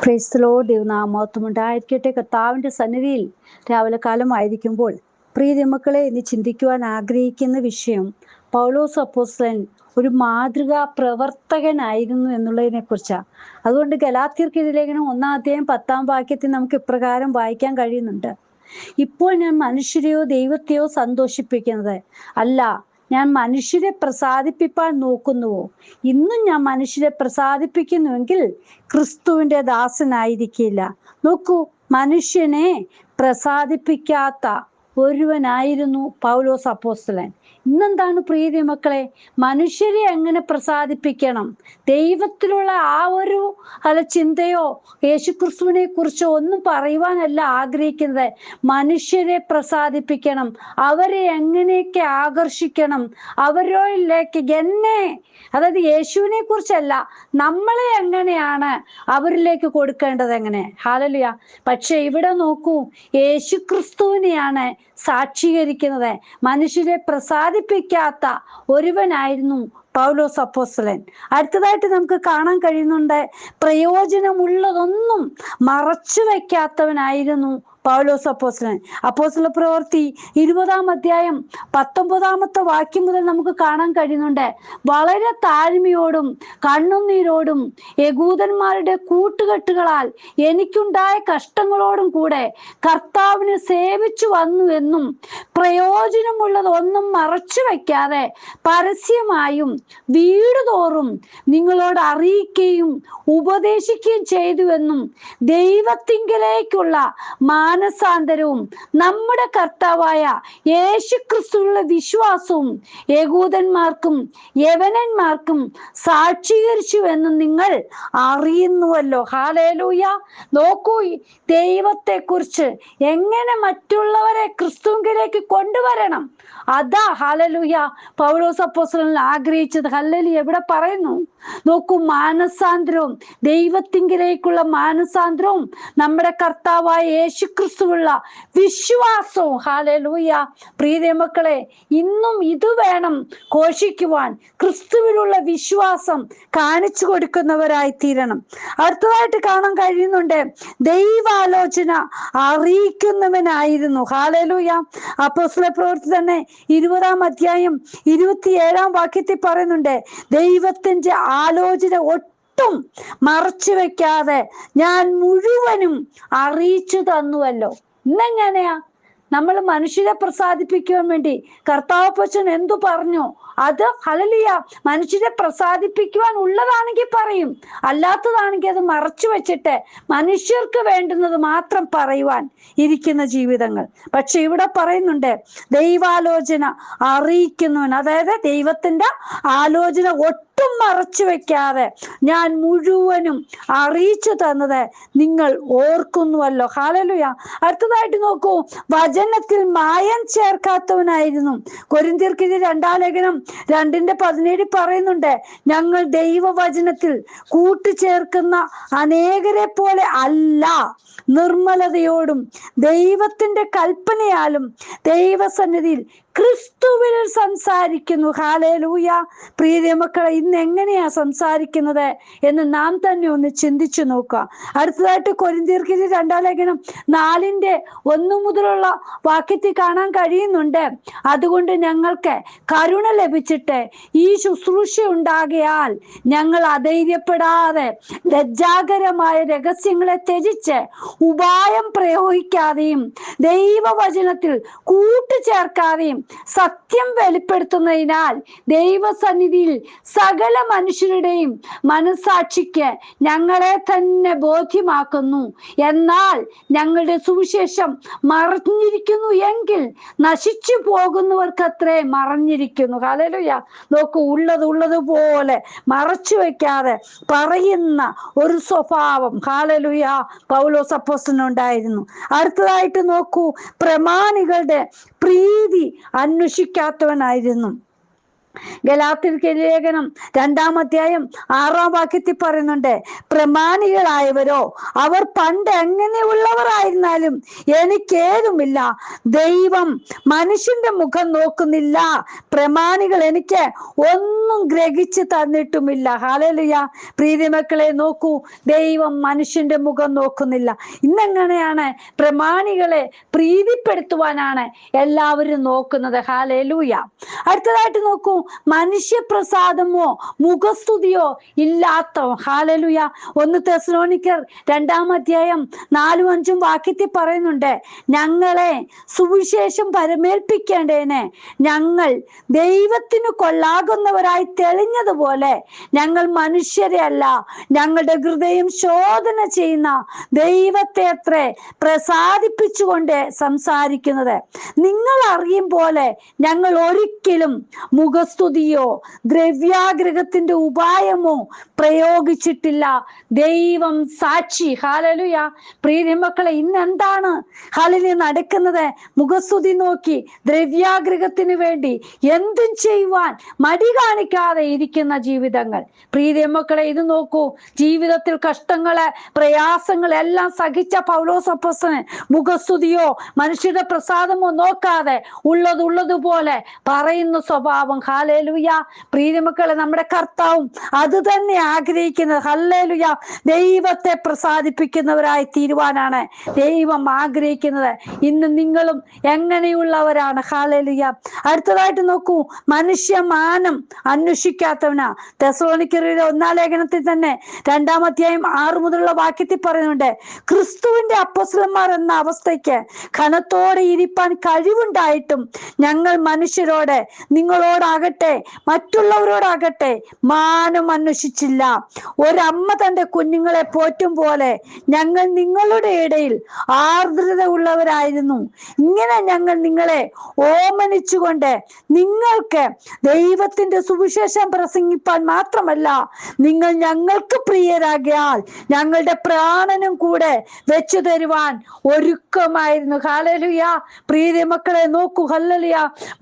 Praise the Lord. ദൈവനാമം ഉണ്ടായിരിക്കട്ടെ. കർത്താവിൻ്റെ സന്നിധിയിൽ രാവിലെ കാലമായിരിക്കുമ്പോൾ പ്രിയ മക്കളെ ഇന്ന് ചിന്തിക്കുവാൻ ആഗ്രഹിക്കുന്ന വിഷയം പൗലോസ് അപ്പോസ്തലൻ ഒരു മാതൃകാ പ്രവർത്തകനായിരുന്നു എന്നുള്ളതിനെ കുറിച്ചാണ്. അതുകൊണ്ട് ഗലാത്യർക്ക് ലേഖനം 1:10 നമുക്ക് ഇപ്രകാരം വായിക്കാൻ കഴിയുന്നുണ്ട്: ഇപ്പോൾ ഞാൻ മനുഷ്യരെയോ ദൈവത്തെയോ സന്തോഷിപ്പിക്കുന്നത് അല്ല, ഞാൻ മനുഷ്യരെ പ്രസാദിപ്പിക്കാൻ നോക്കുന്നുവോ? ഇന്നും ഞാൻ മനുഷ്യരെ പ്രസാദിപ്പിക്കുന്നുവെങ്കിൽ ക്രിസ്തുവിൻ്റെ ദാസനായിരിക്കില്ല. നോക്കൂ, മനുഷ്യനെ പ്രസാദിപ്പിക്കാത്ത ഒരുവനായിരുന്നു പൗലോസ് അപ്പോസ്തലൻ. ഇന്നെന്താണ് പ്രിയ മക്കളെ, മനുഷ്യരെ എങ്ങനെ പ്രസാദിപ്പിക്കണം? ദൈവത്തിലുള്ള ആ ഒരു ചിന്തയോ യേശുക്രിസ്തുവിനെ കുറിച്ചോ ഒന്നും പറയുവാനല്ല ആഗ്രഹിക്കുന്നത്. മനുഷ്യരെ പ്രസാദിപ്പിക്കണം, അവരെ എങ്ങനെയൊക്കെ ആകർഷിക്കണം, അവരിലേക്ക് അതായത് യേശുവിനെ കുറിച്ചല്ല, നമ്മളെ എങ്ങനെയാണ് അവരിലേക്ക് കൊടുക്കേണ്ടത്, എങ്ങനെ. ഹല്ലേലൂയ. പക്ഷെ ഇവിടെ നോക്കൂ, യേശുക്രിസ്തുവിനെയാണ് സാക്ഷീകരിക്കുന്നത്. മനുഷ്യരെ പ്രസാദിപ്പിക്കാത്ത ഒരുവനായിരുന്നു പൗലോസ് അപ്പോസ്തലൻ. അടുത്തതായിട്ട് നമുക്ക് കാണാൻ കഴിയുന്നുണ്ട്, പ്രയോജനമുള്ളതൊന്നും മറച്ചു വയ്ക്കാത്തവനായിരുന്നു പൗലോസ് അപ്പോസ്തലൻ. അപ്പോസ്തല പ്രവൃത്തി 20-19 മുതൽ നമുക്ക് കാണാൻ കഴിയുന്നുണ്ട്, വളരെ താഴ്മയോടും കണ്ണുനീരോടും യഹൂദന്മാരുടെ കൂട്ടുകെട്ടുകളാൽ എനിക്കുണ്ടായ കഷ്ടങ്ങളോടും കൂടെ കർത്താവിനെ സേവിച്ചു വന്നു എന്നും പ്രയോജനമുള്ളതൊന്നും മറച്ചു വയ്ക്കാതെ പരസ്യമായും വീട് തോറും നിങ്ങളോട് അറിയിക്കുകയും ഉപദേശിക്കുകയും ചെയ്തുവെന്നും ദൈവത്തിങ്കലേക്കുള്ള മാനസാന്തരവും നമ്മുടെ കർത്താവായ യേശുക്രിസ്തുവിലുള്ള വിശ്വാസവും യഹൂദന്മാർക്കും യവനന്മാർക്കും സാക്ഷീകരിച്ചുവെന്നും നിങ്ങൾ അറിയുന്നുവല്ലോ. ഹല്ലേലൂയ. നോക്കൂ, ദൈവത്തെക്കുറിച്ച് എങ്ങനെ മറ്റുള്ളവരെ ക്രിസ്തുവിലേക്ക് കൊണ്ടുവരണം, അതാ ഹല്ലേലൂയ പൗലോസ് അപ്പോസ്തലൻ ആഗ്രഹിച്ചത്. ഹല്ലേലൂയ. എവിടെ പറയുന്നു നോക്കൂ, മാനസാന്തരവും ദൈവത്തിങ്കിലേക്കുള്ള മാനസാന്തരവും നമ്മുടെ കർത്താവായ യേശുക്രിസ്തുവുള്ള വിശ്വാസവും. ഹല്ലേലൂയ. പ്രിയ മക്കളെ, ഇന്നും ഇത് വേണം ഘോഷിക്കുവാൻ, ക്രിസ്തുവിലുള്ള വിശ്വാസം കാണിച്ചു കൊടുക്കുന്നവരായി തീരണം. അടുത്തതായിട്ട് കാണാൻ കഴിയുന്നുണ്ട്, ദൈവാലോചന അറിയിക്കുന്നവനായിരുന്നു. ഹല്ലേലൂയ. അപ്പോസ്തല പ്രവൃത്തി തന്നെ 20-27 പറയുന്നുണ്ട്, ദൈവത്തിന്റെ ആലോചന ഒട്ടും മറച്ചു വെക്കാതെ ഞാൻ മുഴുവനും അറിയിച്ചു തന്നുവല്ലോ. ഇന്നെങ്ങനെയാ നമ്മൾ മനുഷ്യരെ പ്രസാദിപ്പിക്കുവാൻ വേണ്ടി കർത്താവ് പച്ചൻ എന്തു പറഞ്ഞു അത് ഹല്ലേലൂയ മനുഷ്യരെ പ്രസാദിപ്പിക്കുവാൻ ഉള്ളതാണെങ്കിൽ പറയും, അല്ലാത്തതാണെങ്കിൽ അത് മറച്ചു വെച്ചിട്ട് മനുഷ്യർക്ക് വേണ്ടുന്നത് മാത്രം പറയുവാൻ ഇരിക്കുന്ന ജീവിതങ്ങൾ. പക്ഷെ ഇവിടെ പറയുന്നുണ്ട്, ദൈവാലോചന അറിയിക്കുന്നവൻ, അതായത് ദൈവത്തിന്റെ ആലോചന ഒട്ടും മറച്ചു വെക്കാതെ ഞാൻ മുഴുവനും അറിയിച്ചു തന്നത് നിങ്ങൾ ഓർക്കുന്നുവല്ലോ. ഹല്ലേലൂയ. അടുത്തതായിട്ട് നോക്കൂ, വചനത്തിൽ മായം ചേർക്കാത്തവനായിരുന്നു. കൊരിന്ത്യർക്ക് 2-17 പറയുന്നുണ്ട്, ഞങ്ങൾ ദൈവവചനത്തിൽ കൂട്ടിച്ചേർക്കുന്ന അനേകരെ പോലെ അല്ല, നിർമ്മലതയോടും ദൈവത്തിന്റെ കൽപ്പനയാലും ദൈവസന്നിധിയിൽ ക്രിസ്തുവിൽ സംസാരിക്കുന്നു. ഹല്ലേലൂയ. പ്രിയ മക്കളെ, ഇന്ന് എങ്ങനെയാ സംസാരിക്കുന്നത് എന്ന് നാം തന്നെ ഒന്ന് ചിന്തിച്ചു നോക്കുക. അടുത്തതായിട്ട് കൊരിന്ത്യർക്ക് 2-4 മുതലുള്ള വാക്യത്തിൽ കാണാൻ കഴിയുന്നുണ്ട്, അതുകൊണ്ട് ഞങ്ങൾക്ക് കരുണ ലഭിച്ചിട്ട് ഈ ശുശ്രൂഷ ഉണ്ടാകയാൽ ഞങ്ങൾ അധൈര്യപ്പെടാതെ ലജ്ജാകരമായ രഹസ്യങ്ങളെ ത്യജിച്ച് ഉപായം പ്രയോഗിക്കാതെയും ദൈവവചനത്തിൽ കൂട്ടുചേർക്കാതെയും സത്യം വെളിപ്പെടുത്തുന്നതിനാൽ ദൈവസന്നിധിയിൽ സകല മനുഷ്യരുടെയും മനസാക്ഷിക്ക് ഞങ്ങളെ തന്നെ ബോധ്യമാക്കുന്നു. എന്നാൽ ഞങ്ങളുടെ സുവിശേഷം മറഞ്ഞിരിക്കുന്നു എങ്കിൽ നശിച്ചു പോകുന്നവർക്കത്രേ മറഞ്ഞിരിക്കുന്നു. ഹല്ലേലൂയ. നോക്കൂ, ഉള്ളതുപോലെ മറച്ചു വെക്കാതെ പറയുന്ന ഒരു സ്വഭാവം ഹല്ലേലൂയ പൗലോസ് അപ്പോസ്തലനുണ്ടായിരുന്നു. അടുത്തതായിട്ട് നോക്കൂ, പ്രമാണികളുടെ പ്രീതി അന്വേഷിക്കാത്തവനായിരുന്നു. ഗലാത്യർക്ക് ലേഖനം 2-ാം അധ്യായം 6-ാം വാക്യത്തിൽ പറയുന്നുണ്ട്, പ്രമാണികളായവരോ അവർ പണ്ട് എങ്ങനെയുള്ളവരായിരുന്നാലും എനിക്കേതുമില്ല, ദൈവം മനുഷ്യന്റെ മുഖം നോക്കുന്നില്ല, പ്രമാണികൾ എനിക്ക് ഒന്നും ഗ്രഹിച്ചു തന്നിട്ടുമില്ല. ഹല്ലേലൂയ. പ്രീതിമക്കളെ നോക്കൂ, ദൈവം മനുഷ്യന്റെ മുഖം നോക്കുന്നില്ല. ഇന്നെങ്ങനെയാണ് പ്രമാണികളെ പ്രീതിപ്പെടുത്തുവാനാണ് എല്ലാവരും നോക്കുന്നത്. ഹല്ലേലൂയ. അടുത്തതായിട്ട് നോക്കൂ, മനുഷ്യപ്രസാദമോ മുഖസ്തുതിയോ ഇല്ലാത്ത, ഹല്ലേലൂയ, 1 തെസ്സലോനിക്കർ 2-ാം അധ്യായം 4-5 വാക്യത്തിൽ പറയുന്നുണ്ട്, ഞങ്ങളെ സുവിശേഷം പരമേൽപ്പിക്കേണ്ടതിന് ഞങ്ങൾ ദൈവത്തിന് കൊള്ളാകുന്നവരായി തെളിഞ്ഞതുപോലെ ഞങ്ങൾ മനുഷ്യരെ അല്ല, ഞങ്ങളുടെ ഹൃദയം ശോധന ചെയ്യുന്ന ദൈവത്തെ അത്രേ പ്രസാദിപ്പിച്ചുകൊണ്ട് സംസാരിക്കുന്നത്. നിങ്ങൾ അറിയും പോലെ ഞങ്ങൾ ഒരിക്കലും മുഖസ്തുതിയോ ദ്രവ്യാഗ്രഹത്തിന്റെ ഉപായമോ പ്രയോഗിച്ചിട്ടില്ല. ദൈവം സാക്ഷി. ഹല്ലേലൂയ. പ്രിയമക്കളെ, ഇന്നെന്താണ് ഹല്ലേലൂയ നടക്കുന്നത്? മുഖസ്തുതി നോക്കി ദ്രവ്യാഗ്രഹത്തിന് വേണ്ടി എന്തും ചെയ്യുവാൻ മടി കാണിക്കാതെ ഇരിക്കുന്ന ജീവിതങ്ങൾ. പ്രിയമക്കളെ, ഇത് നോക്കൂ, ജീവിതത്തിൽ കഷ്ടങ്ങള് പ്രയാസങ്ങൾ എല്ലാം സഹിച്ച പൗലോസ് അപ്പോസ്തലൻ മുഖസ്തുതിയോ മനുഷ്യരുടെ പ്രസാദമോ നോക്കാതെ ഉള്ളതുപോലെ പറയുന്ന സ്വഭാവം. ഹല്ലേലൂയ. പ്രിയമക്കളെ, നമ്മുടെ കർത്താവും അത് തന്നെ ആഗ്രഹിക്കുന്നത്. ഹല്ലേലൂയ. ദൈവത്തെ പ്രസാദിപ്പിക്കുന്നവരായി തീരുവാനാണ് ദൈവം ആഗ്രഹിക്കുന്നത്. ഇന്ന് നിങ്ങളും എങ്ങനെയുള്ളവരാണ്? ഹല്ലേലൂയ. അടുത്തതായിട്ട് നോക്കൂ, മനുഷ്യമാനം അന്വേഷിക്കാത്തവനാ. തെസ്സലോനിക്കരുടെ 1-ാം ലേഖനത്തിൽ തന്നെ 2-ാം അധ്യായം 6 മുതലുള്ള വാക്യത്തിൽ പറയുന്നുണ്ട്, ക്രിസ്തുവിന്റെ അപ്പോസ്തലന്മാർ എന്ന അവസ്ഥയ്ക്ക് ഘനത്തോടെ ഇരിപ്പാൻ കഴിവുണ്ടായിട്ടും ഞങ്ങൾ മനുഷ്യരോട്, നിങ്ങളോടാകട്ടെ മറ്റുള്ളവരോടാകട്ടെ, മാനം അന്വേഷിച്ചില്ല. ഒരമ്മ തന്റെ കുഞ്ഞുങ്ങളെ പോറ്റും പോലെ ഞങ്ങൾ നിങ്ങളുടെ ഇടയിൽ ആർദ്രത ഉള്ളവരായിരുന്നു. ഇങ്ങനെ ഞങ്ങൾ നിങ്ങളെ ഓമനിച്ചുകൊണ്ട് നിങ്ങൾക്ക് ദൈവത്തിന്റെ സുവിശേഷം പ്രസംഗിപ്പാൻ മാത്രമല്ല, നിങ്ങൾ ഞങ്ങൾക്ക് പ്രിയരാകിയാൽ ഞങ്ങളുടെ പ്രാണനും കൂടെ വെച്ചു തരുവാൻ ഒരുക്കമായിരുന്നു. ഹല്ലേലൂയ. പ്രിയമക്കളെ നോക്കൂ, ഹല്ലേലൂയ,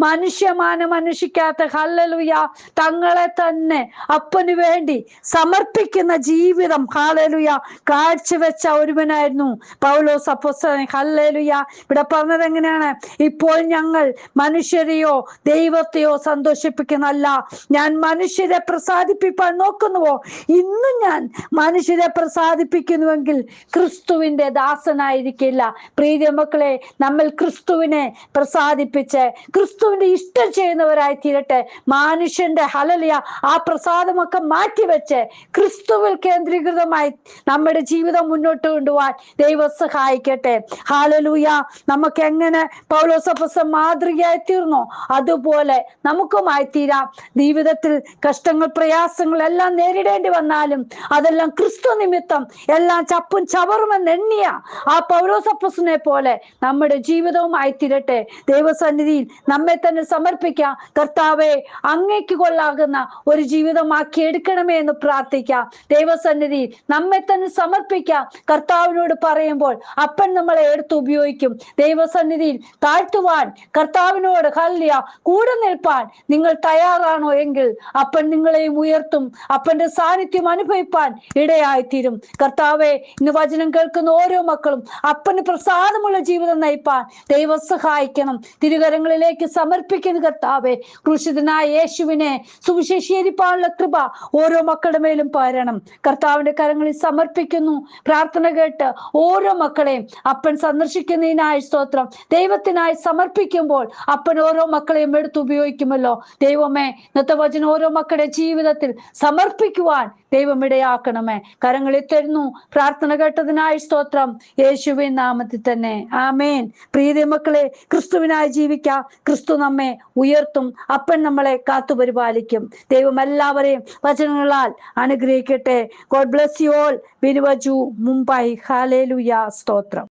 മനുഷ്യമാനം അന്വേഷിക്കാത്ത, ഹല്ലേലൂയ, തങ്ങളെ തന്നെ അപ്പന് വേണ്ടി സമർപ്പിക്കുന്ന ജീവിതം, ഹല്ലേലൂയ, കാഴ്ചവെച്ച ഒരുവനായിരുന്നു പൗലോസ് അപ്പോസ്തലൻ. ഹല്ലേലൂയ. ഇവിടെ പറഞ്ഞത് എങ്ങനെയാണ്? ഇപ്പോൾ ഞങ്ങൾ മനുഷ്യരെയോ ദൈവത്തെയോ സന്തോഷിപ്പിക്കുന്നല്ല, ഞാൻ മനുഷ്യരെ പ്രസാദിപ്പിക്കാൻ നോക്കുന്നുവോ? ഇന്നും ഞാൻ മനുഷ്യരെ പ്രസാദിപ്പിക്കുന്നുവെങ്കിൽ ക്രിസ്തുവിന്റെ ദാസനായിരിക്കില്ല. പ്രിയ മക്കളെ, നമ്മൾ ക്രിസ്തുവിനെ പ്രസാദിപ്പിച്ച് ക്രിസ്തുവിന്റെ ഇഷ്ടം ചെയ്യുന്നവരായി തീരട്ടെ. മനുഷ്യന്റെ ഹല്ലേലൂയ ആ പ്രസാദമൊക്കെ മാറ്റിവെച്ച് ക്രിസ്തുവിൽ കേന്ദ്രീകൃതമായി നമ്മുടെ ജീവിതം മുന്നോട്ട് കൊണ്ടുപോകാൻ ദൈവം സഹായിക്കട്ടെ. ഹല്ലേലൂയ. നമുക്ക് എങ്ങനെ പൗലോസ് അപ്പോസ്തലൻ മാതൃകയായി തീർന്നോ അതുപോലെ നമുക്കുമായി തീരാം. ജീവിതത്തിൽ കഷ്ടങ്ങൾ പ്രയാസങ്ങൾ എല്ലാം നേരിടേണ്ടി വന്നാലും അതെല്ലാം ക്രിസ്തു നിമിത്തം എല്ലാം ചപ്പും ചവറുമെന്ന് എണ്ണിയ ആ പൗലോസ് അപ്പോസ്തലനെ പോലെ നമ്മുടെ ജീവിതവുമായി തീരട്ടെ. ദൈവസന്നിധിയിൽ നമ്മെ തന്നെ സമർപ്പിക്കാം. കർത്താവെ, അങ്ങേക്ക് കൊള്ളാകുന്ന ഒരു ജീവിതമാക്കി എടുക്കണമേ എന്ന് പ്രാർത്ഥിക്കാം. ദൈവസന്നിധിയിൽ നമ്മെ തന്നെ സമർപ്പിക്കാം. കർത്താവിനോട് പറയുമ്പോൾ അപ്പൻ നമ്മളെ എടുത്ത് ഉപയോഗിക്കും. ദൈവസന്നിധിയിൽ താഴ്ത്തുവാൻ, കർത്താവിനോട് ഹല്ലേലൂയ കൂടെ നിൽപ്പാൻ നിങ്ങൾ തയ്യാറാണോ എങ്കിൽ അപ്പൻ നിങ്ങളെയും ഉയർത്തും. അപ്പന്റെ സാന്നിധ്യം അനുഭവിപ്പാൻ ഇടയായിത്തീരും. കർത്താവെ, ഇന്ന് വചനം കേൾക്കുന്ന ഓരോ മക്കളും അപ്പന് പ്രസാദമുള്ള ജീവിതം നയിപ്പാൻ ദൈവം സഹായിക്കണം. തിരുകരങ്ങളിലേക്ക് സമർപ്പിക്കുന്ന കർത്താവെ, ക്രൂശിതനായ യേശുവിനെ സുവിശേഷീകരിപ്പാനുള്ള കൃപ ഓരോ മക്കളുടെ മേലും പകരണം. കർത്താവിന്റെ കരങ്ങളിൽ സമർപ്പിക്കുന്നു. പ്രാർത്ഥന കേട്ട് ഓരോ മക്കളെയും അപ്പൻ സന്ദർശിക്കുന്നതിനായി സ്തോത്രം. ദൈവത്തിനായി സമർപ്പിക്കുമ്പോൾ അപ്പൻ ഓരോ മക്കളെയും എടുത്ത് ഉപയോഗിക്കുമല്ലോ. ദൈവമേ, ഇന്നത്തെ വചനം ഓരോ മക്കളുടെ ജീവിതത്തിൽ സമർപ്പിക്കുവാൻ ദൈവം ഇടയാക്കണമേ. കരങ്ങളിൽ തരുന്നു. പ്രാർത്ഥന കേട്ടതിനായി സ്തോത്രം. യേശുവിൻ നാമത്തിൽ തന്നെ ആമേൻ. പ്രിയ മക്കളെ, ക്രിസ്തുവിനായി ജീവിക്കാം. ക്രിസ്തു നമ്മെ ഉയർത്തും. അപ്പൻ നമ്മളെ കാത്തുപരിപാലിക്കും. ദൈവം എല്ലാവരെയും വചനങ്ങളാൽ അനുഗ്രഹിക്കട്ടെ. God bless you all. Binuvaju, Mumbai. ഹല്ലേലൂയ. സ്തോത്രം.